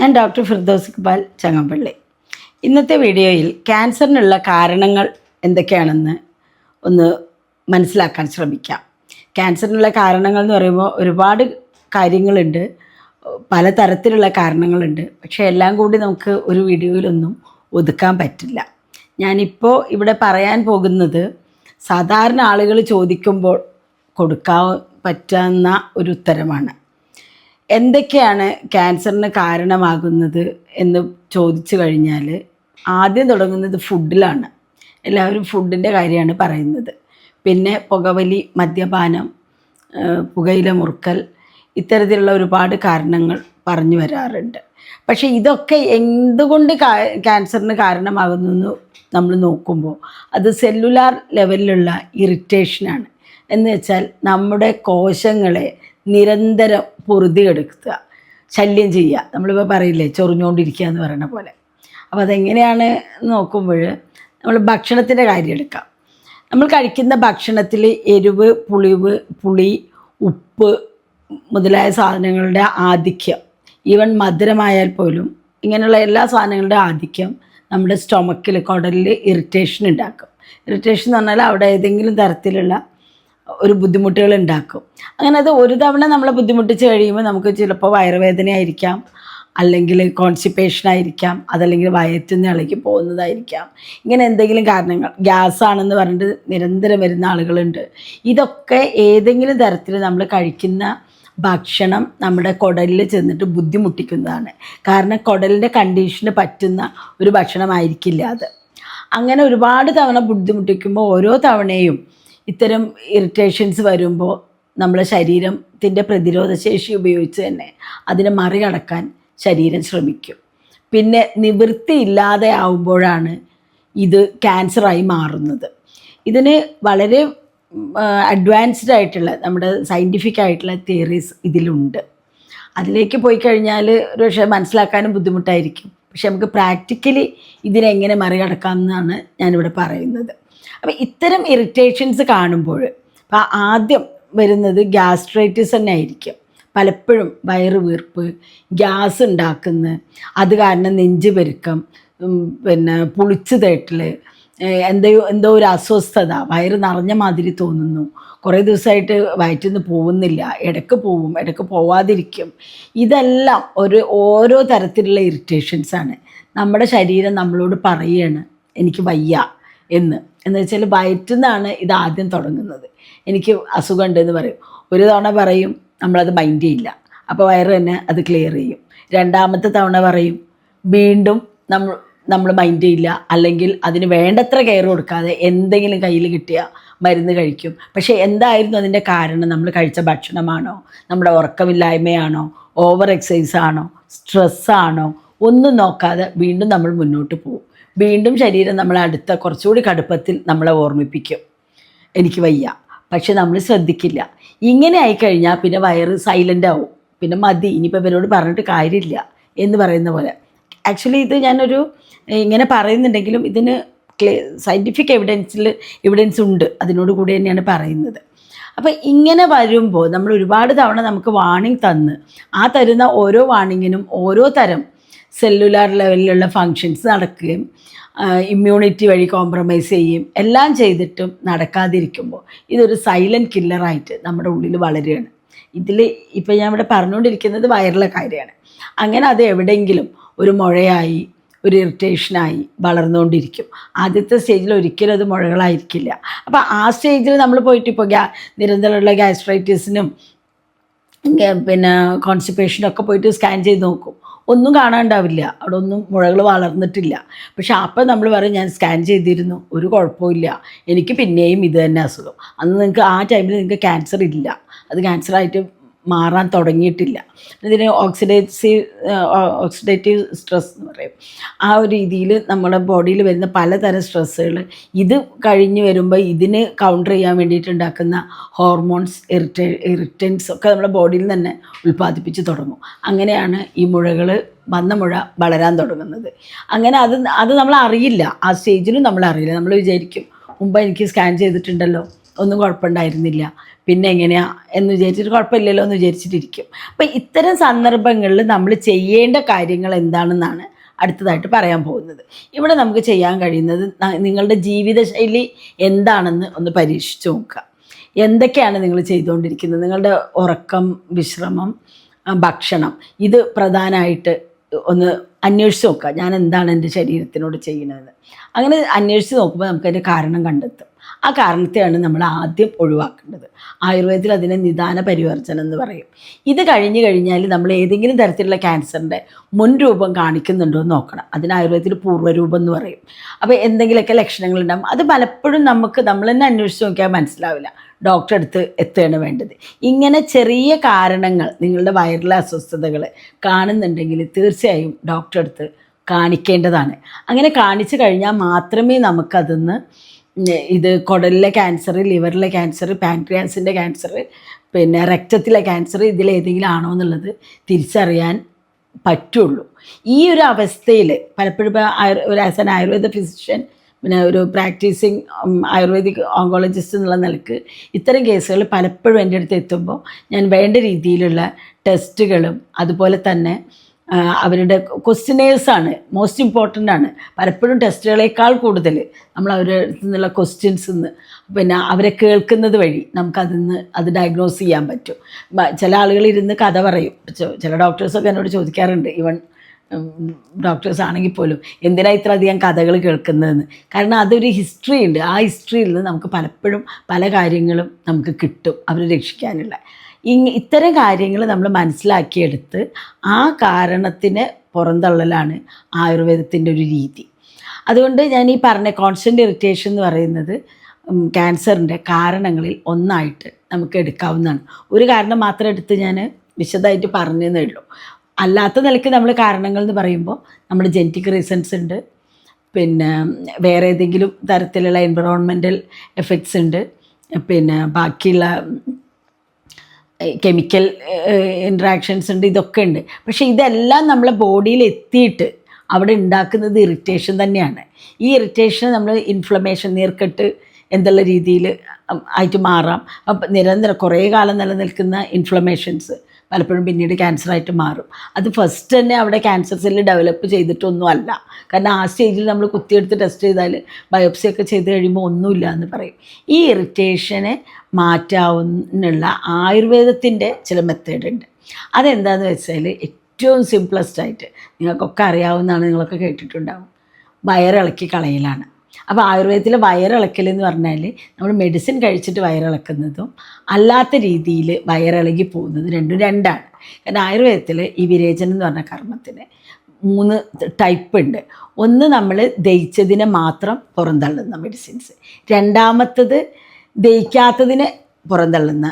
ഞാൻ ഡോക്ടർ ഫിർദൗസ് ഇക്ബാൽ ചങ്ങമ്പള്ളി. ഇന്നത്തെ വീഡിയോയിൽ ക്യാൻസറിനുള്ള കാരണങ്ങൾ എന്തൊക്കെയാണെന്ന് ഒന്ന് മനസ്സിലാക്കാൻ ശ്രമിക്കാം. ക്യാൻസറിനുള്ള കാരണങ്ങൾ എന്ന് പറയുമ്പോൾ ഒരുപാട് കാര്യങ്ങളുണ്ട്, പലതരത്തിലുള്ള കാരണങ്ങളുണ്ട്. പക്ഷേ എല്ലാം കൂടി നമുക്ക് ഒരു വീഡിയോയിലൊന്നും ഒതുക്കാൻ പറ്റില്ല. ഞാനിപ്പോൾ ഇവിടെ പറയാൻ പോകുന്നത് സാധാരണ ആളുകൾ ചോദിക്കുമ്പോൾ കൊടുക്കാൻ പറ്റുന്ന ഒരു ഉത്തരമാണ്. എന്തൊക്കെയാണ് ക്യാൻസറിന് കാരണമാകുന്നത് എന്ന് ചോദിച്ചു കഴിഞ്ഞാൽ ആദ്യം തുടങ്ങുന്നത് ഫുഡിലാണ്. എല്ലാവരും ഫുഡിൻ്റെ കാര്യമാണ് പറയുന്നത്. പിന്നെ പുകവലി, മദ്യപാനം, പുകയില മുറുക്കൽ, ഇത്തരത്തിലുള്ള ഒരുപാട് കാരണങ്ങൾ പറഞ്ഞു വരാറുണ്ട്. പക്ഷേ ഇതൊക്കെ എന്തുകൊണ്ട് ക്യാൻസറിന് കാരണമാകുന്നു നമ്മൾ നോക്കുമ്പോൾ അത് സെല്ലുലാർ ലെവലിലുള്ള ഇറിറ്റേഷനാണ്. എന്ന് വെച്ചാൽ നമ്മുടെ കോശങ്ങളെ നിരന്തരം പൊറുതിയെടുക്കുക, ശല്യം ചെയ്യുക. നമ്മളിപ്പോൾ പറയില്ലേ ചൊറിഞ്ഞുകൊണ്ടിരിക്കുക എന്ന് പറയുന്ന പോലെ. അപ്പോൾ അതെങ്ങനെയാണ് നോക്കുമ്പോൾ നമ്മൾ ഭക്ഷണത്തിൻ്റെ കാര്യം എടുക്കാം. നമ്മൾ കഴിക്കുന്ന ഭക്ഷണത്തിൽ എരിവ്, പുളി, ഉപ്പ് മുതലായ സാധനങ്ങളുടെ ആധിക്യം, ഈവൻ മധുരമായാൽ പോലും ഇങ്ങനെയുള്ള എല്ലാ സാധനങ്ങളുടെ ആധിക്യം നമ്മുടെ സ്റ്റൊമക്കിൽ, കുടലിൽ ഇറിറ്റേഷൻ ഉണ്ടാക്കും. ഇറിറ്റേഷൻ എന്ന് പറഞ്ഞാൽ അവിടെ ഏതെങ്കിലും തരത്തിലുള്ള ഒരു ബുദ്ധിമുട്ടുകൾ ഉണ്ടാക്കും. അങ്ങനെ അത് ഒരു തവണ നമ്മളെ ബുദ്ധിമുട്ടിച്ച് കഴിയുമ്പോൾ നമുക്ക് ചിലപ്പോൾ വയറുവേദനയായിരിക്കാം, അല്ലെങ്കിൽ കോൺസ്റ്റിപ്പേഷൻ ആയിരിക്കാം, അതല്ലെങ്കിൽ വയറ്റിൽ നിന്ന് ഇളകി പോകുന്നതായിരിക്കാം. ഇങ്ങനെ എന്തെങ്കിലും കാരണങ്ങൾ, ഗ്യാസാണെന്ന് പറഞ്ഞിട്ട് നിരന്തരം വരുന്ന ആളുകളുണ്ട്. ഇതൊക്കെ ഏതെങ്കിലും തരത്തിൽ നമ്മൾ കഴിക്കുന്ന ഭക്ഷണം നമ്മുടെ കുടലിൽ ചെന്നിട്ട് ബുദ്ധിമുട്ടിക്കുന്നതാണ്. കാരണം കുടലിൻ്റെ കണ്ടീഷന് പറ്റുന്ന ഒരു ഭക്ഷണമായിരിക്കില്ല അത്. അങ്ങനെ ഒരുപാട് തവണ ബുദ്ധിമുട്ടിക്കുമ്പോൾ ഓരോ തവണയും ഇത്തരം ഇറിറ്റേഷൻസ് വരുമ്പോൾ നമ്മളെ ശരീരത്തിൻ്റെ പ്രതിരോധശേഷി ഉപയോഗിച്ച് തന്നെ അതിനെ മറികടക്കാൻ ശരീരം ശ്രമിക്കും. പിന്നെ നിവൃത്തിയില്ലാതെ ആവുമ്പോഴാണ് ഇത് ക്യാൻസറായി മാറുന്നത്. ഇതിന് വളരെ അഡ്വാൻസ്ഡ് ആയിട്ടുള്ള നമ്മുടെ സയൻറ്റിഫിക് ആയിട്ടുള്ള തിയറീസ് ഇതിലുണ്ട്. അതിലേക്ക് പോയി കഴിഞ്ഞാൽ ഒരു പക്ഷേ മനസ്സിലാക്കാനും ബുദ്ധിമുട്ടായിരിക്കും. പക്ഷെ നമുക്ക് പ്രാക്ടിക്കലി ഇതിനെങ്ങനെ മറികടക്കാം എന്നാണ് ഞാനിവിടെ പറയുന്നത്. അപ്പോൾ ഇത്തരം ഇറിറ്റേഷൻസ് കാണുമ്പോൾ അപ്പോൾ ആദ്യം വരുന്നത് ഗ്യാസ്ട്രൈറ്റിസ് തന്നെ ആയിരിക്കും. പലപ്പോഴും വയറ് വീർപ്പ്, ഗ്യാസ് ഉണ്ടാക്കുന്ന, അത് കാരണം നെഞ്ച് പെരുക്കം, പിന്നെ പുളിച്ചു തേട്ടൽ, എന്തോ ഒരു അസ്വസ്ഥത, വയറ് നിറഞ്ഞ മാതിരി തോന്നുന്നു, കുറേ ദിവസമായിട്ട് വയറ്റിൽ നിന്ന് പോകുന്നില്ല, ഇടയ്ക്ക് പോവും, ഇടയ്ക്ക് പോവാതിരിക്കും. ഇതെല്ലാം ഓരോ തരത്തിലുള്ള ഇറിറ്റേഷൻസാണ്. നമ്മുടെ ശരീരം നമ്മളോട് പറയുകയാണ് എനിക്ക് വയ്യ എന്ന് വെച്ചാൽ വയറ്റിൽ നിന്നാണ് ഇത് ആദ്യം തുടങ്ങുന്നത്. എനിക്ക് അസുഖമുണ്ട് എന്ന് പറയും. ഒരു തവണ പറയും, നമ്മളത് മൈൻഡ് ചെയ്യില്ല, അപ്പോൾ വയറ് തന്നെ അത് ക്ലിയർ ചെയ്യും. രണ്ടാമത്തെ തവണ പറയും, വീണ്ടും നമ്മൾ മൈൻഡ് ചെയ്യില്ല, അല്ലെങ്കിൽ അതിന് വേണ്ടത്ര കെയർ കൊടുക്കാതെ എന്തെങ്കിലും കയ്യിൽ കിട്ടിയ മരുന്ന് കഴിക്കും. പക്ഷേ എന്തായിരുന്നു അതിൻ്റെ കാരണം? നമ്മൾ കഴിച്ച ഭക്ഷണമാണോ, നമ്മുടെ ഉറക്കമില്ലായ്മയാണോ, ഓവർ എക്സസൈസ് ആണോ, സ്ട്രെസ്സാണോ, ഒന്നും നോക്കാതെ വീണ്ടും നമ്മൾ മുന്നോട്ട് പോകും. വീണ്ടും ശരീരം നമ്മളെ അടുത്ത കുറച്ചുകൂടി കടുപ്പത്തിൽ നമ്മളെ ഓർമ്മിപ്പിക്കും എനിക്ക് വയ്യ. പക്ഷെ നമ്മൾ ശ്രദ്ധിക്കില്ല. ഇങ്ങനെ ആയിക്കഴിഞ്ഞാൽ പിന്നെ വയറ് സൈലൻ്റ് ആവും. പിന്നെ മതി, ഇനിയിപ്പോൾ ഇവരോട് പറഞ്ഞിട്ട് കാര്യമില്ല എന്ന് പറയുന്ന പോലെ. ആക്ച്വലി ഇത് ഞാനൊരു ഇങ്ങനെ പറയുന്നുണ്ടെങ്കിലും ഇതിന് സയൻറ്റിഫിക് എവിഡൻസ് ഉണ്ട്, അതിനോട് കൂടി തന്നെയാണ് പറയുന്നത്. അപ്പോൾ ഇങ്ങനെ വരുമ്പോൾ നമ്മൾ ഒരുപാട് തവണ നമുക്ക് വാണിംഗ് തന്ന് ആ തരുന്ന ഓരോ വാണിങ്ങിനും ഓരോ തരം സെല്ലുലാർ ലെവലിലുള്ള ഫങ്ഷൻസ് നടക്കുകയും ഇമ്മ്യൂണിറ്റി വഴി കോംപ്രമൈസ് ചെയ്യും, എല്ലാം ചെയ്തിട്ടും നടക്കാതിരിക്കുമ്പോൾ ഇതൊരു സൈലൻറ്റ് കില്ലറായിട്ട് നമ്മുടെ ഉള്ളിൽ വളരുകയാണ്. ഇതിൽ ഇപ്പോൾ ഞാൻ ഇവിടെ പറഞ്ഞുകൊണ്ടിരിക്കുന്നത് വയറിലെ കാര്യമാണ്. അങ്ങനെ അത് എവിടെയെങ്കിലും ഒരു മുഴയായി, ഒരു ഇറിറ്റേഷനായി വളർന്നുകൊണ്ടിരിക്കും. ആദ്യത്തെ സ്റ്റേജിൽ ഒരിക്കലും അത് മുഴകളായിരിക്കില്ല. അപ്പോൾ ആ സ്റ്റേജിൽ നമ്മൾ പോയിട്ട് ഇപ്പോൾ നിരന്തരമുള്ള ഗ്യാസ്ട്രൈറ്റിസിനും പിന്നെ കോൺസ്റ്റിപ്പേഷനൊക്കെ പോയിട്ട് സ്കാൻ ചെയ്ത് നോക്കും, ഒന്നും കാണാണ്ടാവില്ല, അവിടെ ഒന്നും മുഴകൾ വളർന്നിട്ടില്ല. പക്ഷെ അപ്പം നമ്മൾ പറയും ഞാൻ സ്കാൻ ചെയ്തിരുന്നു, ഒരു കുഴപ്പമില്ല, എനിക്ക് പിന്നെയും ഇത് തന്നെ അസുഖം. അന്ന് നിങ്ങൾക്ക് ആ ടൈമിൽ നിങ്ങൾക്ക് ക്യാൻസർ ഇല്ല, അത് ക്യാൻസറായിട്ട് മാറാൻ തുടങ്ങിയിട്ടില്ല. ഇതിന് ഓക്സിഡേറ്റീവ് സ്ട്രെസ് എന്ന് പറയും. ആ ഒരു രീതിയിൽ നമ്മുടെ ബോഡിയിൽ വരുന്ന പലതരം സ്ട്രെസ്സുകൾ ഇത് കഴിഞ്ഞ് വരുമ്പോൾ ഇതിന് കൗണ്ടർ ചെയ്യാൻ വേണ്ടിയിട്ടുണ്ടാക്കുന്ന ഹോർമോൺസ്, ഇറിറ്റൻസ് ഒക്കെ നമ്മുടെ ബോഡിയിൽ തന്നെ ഉൽപ്പാദിപ്പിച്ച് തുടങ്ങും. അങ്ങനെയാണ് ഈ മുഴകൾ, വന്ന മുഴ വളരാൻ തുടങ്ങുന്നത്. അങ്ങനെ അത് നമ്മൾ അറിയില്ല, ആ സ്റ്റേജിലും നമ്മൾ അറിയില്ല. നമ്മൾ വിചാരിക്കും മുമ്പ് എനിക്ക് സ്കാൻ ചെയ്തിട്ടുണ്ടല്ലോ, ഒന്നും കുഴപ്പമുണ്ടായിരുന്നില്ല, പിന്നെ എങ്ങനെയാ എന്ന് വിചാരിച്ചിട്ട് കുഴപ്പമില്ലല്ലോ എന്ന് വിചാരിച്ചിട്ടിരിക്കും. അപ്പം ഇത്തരം സന്ദർഭങ്ങളിൽ നമ്മൾ ചെയ്യേണ്ട കാര്യങ്ങൾ എന്താണെന്നാണ് അടുത്തതായിട്ട് പറയാൻ പോകുന്നത്. ഇവിടെ നമുക്ക് ചെയ്യാൻ കഴിയുന്നത് നിങ്ങളുടെ ജീവിതശൈലി എന്താണെന്ന് ഒന്ന് പരീക്ഷിച്ച് നോക്കുക. എന്തൊക്കെയാണ് നിങ്ങൾ ചെയ്തുകൊണ്ടിരിക്കുന്നത്? നിങ്ങളുടെ ഉറക്കം, വിശ്രമം, ഭക്ഷണം, ഇത് പ്രധാനമായിട്ട് ഒന്ന് അന്വേഷിച്ച് നോക്കുക. ഞാൻ എന്താണ് എൻ്റെ ശരീരത്തിനോട് ചെയ്യുന്നത്? അങ്ങനെ അന്വേഷിച്ച് നോക്കുമ്പോൾ നമുക്കതിൻ്റെ കാരണം കണ്ടെത്തും. ആ കാരണത്തെയാണ് നമ്മൾ ആദ്യം ഒഴിവാക്കേണ്ടത്. ആയുർവേദത്തിൽ അതിനെ നിദാന പരിവർജനം എന്ന് പറയും. ഇത് കഴിഞ്ഞ് കഴിഞ്ഞാൽ നമ്മൾ ഏതെങ്കിലും തരത്തിലുള്ള ക്യാൻസറിൻ്റെ മുൻരൂപം കാണിക്കുന്നുണ്ടോ എന്ന് നോക്കണം. അതിന് ആയുർവേദത്തിൽ പൂർവ്വരൂപം എന്ന് പറയും. അപ്പോൾ എന്തെങ്കിലുമൊക്കെ ലക്ഷണങ്ങളുണ്ടാകും. അത് പലപ്പോഴും നമ്മൾ തന്നെ അന്വേഷിച്ച് നോക്കിയാൽ മനസ്സിലാവില്ല. ഡോക്ടറെ അടുത്ത് എത്തുകയാണ് വേണ്ടത്. ഇങ്ങനെ ചെറിയ കാരണങ്ങൾ, നിങ്ങളുടെ വയറിലെ അസ്വസ്ഥതകൾ കാണുന്നുണ്ടെങ്കിൽ തീർച്ചയായും ഡോക്ടറെ അടുത്ത് കാണിക്കേണ്ടതാണ്. അങ്ങനെ കാണിച്ചു കഴിഞ്ഞാൽ മാത്രമേ നമുക്കതിന്ന് ഇത് കുടലിലെ ക്യാൻസർ, ലിവറിലെ ക്യാൻസർ, പാൻക്രിയാസിൻ്റെ ക്യാൻസർ, പിന്നെ രക്തത്തിലെ ക്യാൻസർ, ഇതിലേതെങ്കിലും ആണോ എന്നുള്ളത് തിരിച്ചറിയാൻ പറ്റുള്ളൂ. ഈ ഒരു അവസ്ഥയിൽ പലപ്പോഴും ഒരു ആസ് ആൻ ആയുർവേദ ഫിസിഷ്യൻ, പിന്നെ ഒരു പ്രാക്ടീസിങ് ആയുർവേദിക് ഓങ്കോളജിസ്റ്റ് എന്നുള്ള നിലക്ക് ഇത്തരം കേസുകൾ പലപ്പോഴും എൻ്റെ അടുത്ത് എത്തുമ്പോൾ ഞാൻ വേണ്ട രീതിയിലുള്ള ടെസ്റ്റുകളും അതുപോലെ തന്നെ അവരുടെ ക്വസ്റ്റ്യനേഴ്സാണ് മോസ്റ്റ് ഇമ്പോർട്ടൻ്റ് ആണ്. പലപ്പോഴും ടെസ്റ്റുകളേക്കാൾ കൂടുതൽ നമ്മൾ അവരുടെ അടുത്ത് നിന്നുള്ള ക്വസ്റ്റ്യൻസ് പിന്നെ അവരെ കേൾക്കുന്നത് വഴി അത് ഡയഗ്നോസ് ചെയ്യാൻ പറ്റും. ചില ആളുകൾ ഇരുന്ന് കഥ പറയും. ചില ഡോക്ടേഴ്സൊക്കെ എന്നോട് ചോദിക്കാറുണ്ട്, ഈവൻ ഡോക്ടേഴ്സ് ആണെങ്കിൽ പോലും, എന്തിനാ ഇത്ര അധികം കഥകൾ കേൾക്കുന്നതെന്ന്. കാരണം അതൊരു ഹിസ്റ്ററി ഉണ്ട്. ആ ഹിസ്റ്ററിയിൽ നിന്ന് നമുക്ക് പലപ്പോഴും പല കാര്യങ്ങളും നമുക്ക് കിട്ടും അവരെ രക്ഷിക്കാനുള്ള. ഇത്തരം കാര്യങ്ങൾ നമ്മൾ മനസ്സിലാക്കിയെടുത്ത് ആ കാരണത്തിന് പുറന്തള്ളലാണ് ആയുർവേദത്തിൻ്റെ ഒരു രീതി. അതുകൊണ്ട് ഞാൻ ഈ പറഞ്ഞ കോൺസ്റ്റൻ്റ് ഇറിറ്റേഷൻ എന്ന് പറയുന്നത് ക്യാൻസറിൻ്റെ കാരണങ്ങളിൽ ഒന്നായിട്ട് നമുക്ക് എടുക്കാവുന്നതാണ്. ഒരു കാരണം മാത്രം എടുത്ത് ഞാൻ വിശദമായിട്ട് പറഞ്ഞതേ ഉള്ളൂ. അല്ലാത്ത നിലയ്ക്ക് നമ്മൾ കാരണങ്ങൾ എന്ന് പറയുമ്പോൾ നമ്മുടെ ജെനറ്റിക് റീസൺസ് ഉണ്ട്, പിന്നെ വേറെ ഏതെങ്കിലും തരത്തിലുള്ള എൻവിറോൺമെൻറ്റൽ എഫക്ട്സ് ഉണ്ട്, പിന്നെ ബാക്കിയുള്ള കെമിക്കൽ ഇൻട്രാക്ഷൻസ് ഉണ്ട്, ഇതൊക്കെ ഉണ്ട്. പക്ഷേ ഇതെല്ലാം നമ്മളെ ബോഡിയിൽ എത്തിയിട്ട് അവിടെ ഉണ്ടാക്കുന്നത് ഇറിറ്റേഷൻ തന്നെയാണ്. ഈ ഇറിറ്റേഷൻ നമ്മൾ ഇൻഫ്ലമേഷൻ, നീർക്കെട്ട് എന്നുള്ള രീതിയിൽ ആയിട്ട് മാറാം. അപ്പം നിരന്തരം കുറേ കാലം നിലനിൽക്കുന്ന ഇൻഫ്ലമേഷൻസ് പലപ്പോഴും പിന്നീട് ക്യാൻസറായിട്ട് മാറും. അത് ഫസ്റ്റ് തന്നെ അവിടെ ക്യാൻസർ സെല്ല് ഡെവലപ്പ് ചെയ്തിട്ടൊന്നും അല്ല. കാരണം ആ സ്റ്റേജിൽ നമ്മൾ കുത്തിയെടുത്ത് ടെസ്റ്റ് ചെയ്താൽ, ബയോപ്സി ഒക്കെ ചെയ്ത് കഴിയുമ്പോൾ ഒന്നുമില്ല എന്ന് പറയും. ഈ ഇറിറ്റേഷനെ മാറ്റാവുന്നുള്ള ആയുർവേദത്തിൻ്റെ ചില മെത്തേഡ് ഉണ്ട്. അതെന്താണെന്ന് വെച്ചാൽ ഏറ്റവും സിംപ്ലസ്റ്റായിട്ട് നിങ്ങൾക്കൊക്കെ അറിയാവുന്നതാണ്, നിങ്ങളൊക്കെ കേട്ടിട്ടുണ്ടാവും, വയറിളക്കി കളയലാണ്. അപ്പോൾ ആയുർവേദത്തിലെ വയറിളക്കൽ എന്ന് പറഞ്ഞാൽ നമ്മൾ മെഡിസിൻ കഴിച്ചിട്ട് വയറിളക്കുന്നതും അല്ലാത്ത രീതിയിൽ വയറിളകി പോകുന്നതും രണ്ടാണ്. കാരണം ആയുർവേദത്തിൽ ഈ വിരേചനം എന്ന് പറഞ്ഞ കർമ്മത്തിന് 3 ടൈപ്പ് ഉണ്ട്. ഒന്ന് നമ്മൾ ദഹിച്ചതിനെ മാത്രം പുറന്തള്ളുന്ന മെഡിസിൻസ്, രണ്ടാമത്തത് ദഹിക്കാത്തതിനെ പുറന്തള്ളുന്ന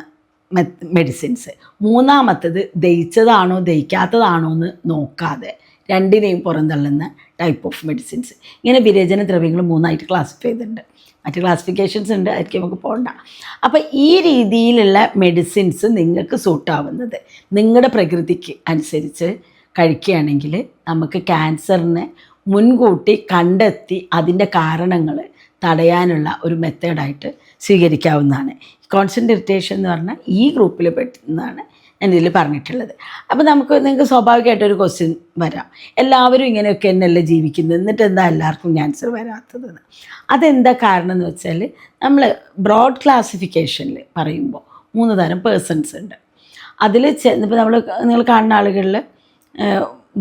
മെഡിസിൻസ്, മൂന്നാമത്തത് ദഹിച്ചതാണോ ദഹിക്കാത്തതാണോ എന്ന് നോക്കാതെ രണ്ടിനെയും പുറന്തള്ളുന്ന ടൈപ്പ് ഓഫ് മെഡിസിൻസ്. ഇങ്ങനെ വിരേചന ദ്രവ്യങ്ങൾ 3ആയിട്ട് ക്ലാസിഫൈ ചെയ്തിട്ടുണ്ട്. മറ്റ് ക്ലാസിഫിക്കേഷൻസ് ഉണ്ട്, അതൊക്കെ നമുക്ക് പോകണ്ട. അപ്പോൾ ഈ രീതിയിലുള്ള മെഡിസിൻസ് നിങ്ങൾക്ക് സൂട്ടാവുന്നത് നിങ്ങളുടെ പ്രകൃതിക്ക് അനുസരിച്ച് കഴിക്കുകയാണെങ്കിൽ നമുക്ക് ക്യാൻസറിനെ മുൻകൂട്ടി കണ്ടെത്തി അതിൻ്റെ കാരണങ്ങൾ തടയാനുള്ള ഒരു മെത്തേഡായിട്ട് സ്വീകരിക്കാവുന്നതാണ്. കോൺസ്റ്റൻ്റ് ഇറിറ്റേഷൻ എന്ന് പറഞ്ഞാൽ ഈ ഗ്രൂപ്പിൽ പെട്ടുന്നതാണ് ഞാൻ ഇതിൽ പറഞ്ഞിട്ടുള്ളത്. അപ്പോൾ നിങ്ങൾക്ക് സ്വാഭാവികമായിട്ടൊരു ക്വസ്റ്റ്യൻ വരാം, എല്ലാവരും ഇങ്ങനെയൊക്കെ എന്നല്ലേ ജീവിക്കുന്നത്, എന്നിട്ട് എന്താ എല്ലാവർക്കും ക്യാൻസർ വരാത്തതെന്ന്. അതെന്താ കാരണം എന്ന് വെച്ചാൽ, നമ്മൾ ബ്രോഡ് ക്ലാസിഫിക്കേഷനിൽ പറയുമ്പോൾ 3 തരം പേഴ്സൺസ് ഉണ്ട്. അതിൽ ഇപ്പോൾ നിങ്ങൾ കാണുന്ന ആളുകളിൽ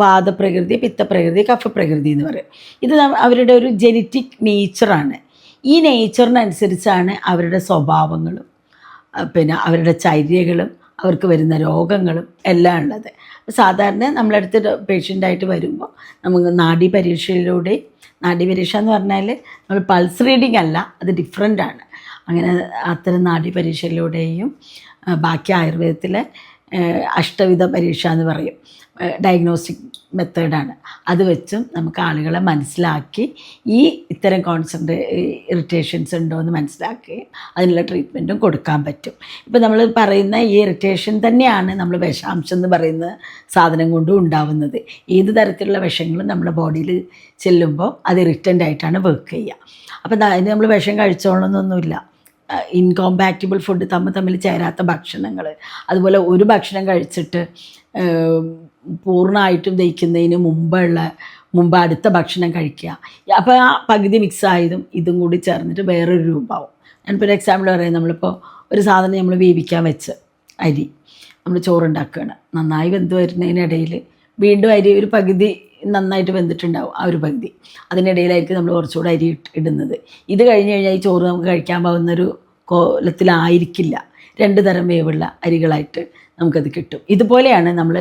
വാതപ്രകൃതി, പിത്തപ്രകൃതി, കഫപ്രകൃതി എന്ന് പറയും. ഇത് അവരുടെ ഒരു ജെനറ്റിക് നേച്ചറാണ്. ഈ നേച്ചറിനനുസരിച്ചാണ് അവരുടെ സ്വഭാവങ്ങളും പിന്നെ അവരുടെ ചര്യകളും അവർക്ക് വരുന്ന രോഗങ്ങളും എല്ലാം ഉള്ളത്. സാധാരണ നമ്മളടുത്ത് പേഷ്യൻ്റായിട്ട് വരുമ്പോൾ നമുക്ക് നാഡീപരീക്ഷ എന്ന് പറഞ്ഞാൽ നമ്മൾ പൾസ് റീഡിംഗ് അല്ല, അത് ഡിഫറെൻ്റാണ്. അങ്ങനെ അത്തരം നാഡീപരീക്ഷയിലൂടെയും ബാക്കി ആയുർവേദത്തിലെ അഷ്ടവിധ പരീക്ഷ എന്ന് പറയും, ഡയഗ്നോസ്റ്റിക് മെത്തേഡാണ്. അത് വെച്ചും നമുക്ക് ആളുകളെ മനസ്സിലാക്കി ഇത്തരം ഇറിറ്റേഷൻസ് ഉണ്ടോ എന്ന് മനസ്സിലാക്കുകയും അതിനുള്ള ട്രീറ്റ്മെൻറ്റും കൊടുക്കാൻ പറ്റും. ഇപ്പോൾ നമ്മൾ പറയുന്ന ഈ ഇറിറ്റേഷൻ തന്നെയാണ് നമ്മൾ വിഷാംശം എന്ന് പറയുന്ന സാധനം കൊണ്ടും ഉണ്ടാവുന്നത്. ഏത് തരത്തിലുള്ള വിഷങ്ങളും നമ്മുടെ ബോഡിയിൽ ചെല്ലുമ്പോൾ അത് ഇറിറ്റൻ്റ് ആയിട്ടാണ് വർക്ക് ചെയ്യുക. അപ്പോൾ അതിന് നമ്മൾ വിഷം കഴിച്ചോളണമെന്നൊന്നുമില്ല. ഇൻകോമ്പാക്റ്റിബിൾ ഫുഡ് തമ്മിൽ ചേരാത്ത ഭക്ഷണങ്ങൾ, അതുപോലെ ഒരു ഭക്ഷണം കഴിച്ചിട്ട് പൂർണ്ണമായിട്ടും ദഹിക്കുന്നതിന് മുമ്പ് അടുത്ത ഭക്ഷണം കഴിക്കുക. അപ്പോൾ ആ പകുതി മിക്സ് ആയതും ഇതും കൂടി ചേർന്നിട്ട് വേറൊരു രൂപമാവും. ഞാനിപ്പോൾ ഒരു എക്സാമ്പിൾ പറയാം. നമ്മളിപ്പോൾ ഒരു സാധനം നമ്മൾ വേവിക്കാൻ വെച്ച് അരി നമ്മൾ ചോറുണ്ടാക്കുകയാണ്. നന്നായി വെന്ത് വരുന്നതിനിടയിൽ വീണ്ടും അരി ഒരു പകുതി നന്നായിട്ട് വെന്തിട്ടുണ്ടാവും, ആ ഒരു പകുതി അതിനിടയിലായിരിക്കും നമ്മൾ കുറച്ചുകൂടെ അരി ഇടുന്നത്. ഇത് കഴിഞ്ഞ് കഴിഞ്ഞാൽ ഈ ചോറ് നമുക്ക് കഴിക്കാൻ പോകുന്നൊരു കോലത്തിലായിരിക്കില്ല. 2 തരം വേവുള്ള അരികളായിട്ട് നമുക്കത് കിട്ടും. ഇതുപോലെയാണ് നമ്മൾ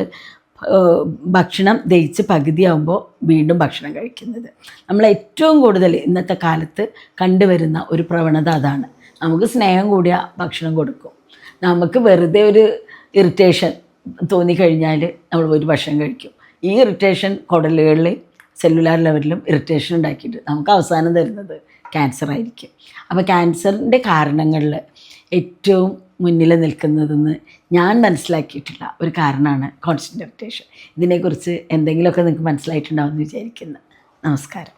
ഭക്ഷണം ദഹിച്ച് പകുതിയാകുമ്പോൾ വീണ്ടും ഭക്ഷണം കഴിക്കുന്നത്. നമ്മൾ ഏറ്റവും കൂടുതൽ ഇന്നത്തെ കാലത്ത് കണ്ടുവരുന്ന ഒരു പ്രവണത അതാണ്. നമുക്ക് സ്നേഹം കൂടിയ ഭക്ഷണം കൊടുക്കും. നമുക്ക് വെറുതെ ഒരു ഇറിറ്റേഷൻ തോന്നിക്കഴിഞ്ഞാൽ നമ്മൾ ഒരു ഭക്ഷണം കഴിക്കും. ഈ ഇറിറ്റേഷൻ കുടലുകളിൽ സെല്ലുലാർ ലെവലിലും ഇറിറ്റേഷൻ ഉണ്ടാക്കിയിട്ട് നമുക്ക് അവസാനം തരുന്നത് ക്യാൻസർ ആയിരിക്കും. അപ്പോൾ ക്യാൻസറിൻ്റെ കാരണങ്ങളിൽ ഏറ്റവും മുന്നിൽ നിൽക്കുന്നതെന്ന് ഞാൻ മനസ്സിലാക്കിയിട്ടുള്ള ഒരു കാരണമാണ് കോൺസ്റ്റൻ്റ് ഇറിറ്റേഷൻ. ഇതിനെക്കുറിച്ച് എന്തെങ്കിലുമൊക്കെ നിങ്ങൾക്ക് മനസ്സിലായിട്ടുണ്ടാവുമെന്ന് വിചാരിക്കുന്നു. നമസ്കാരം.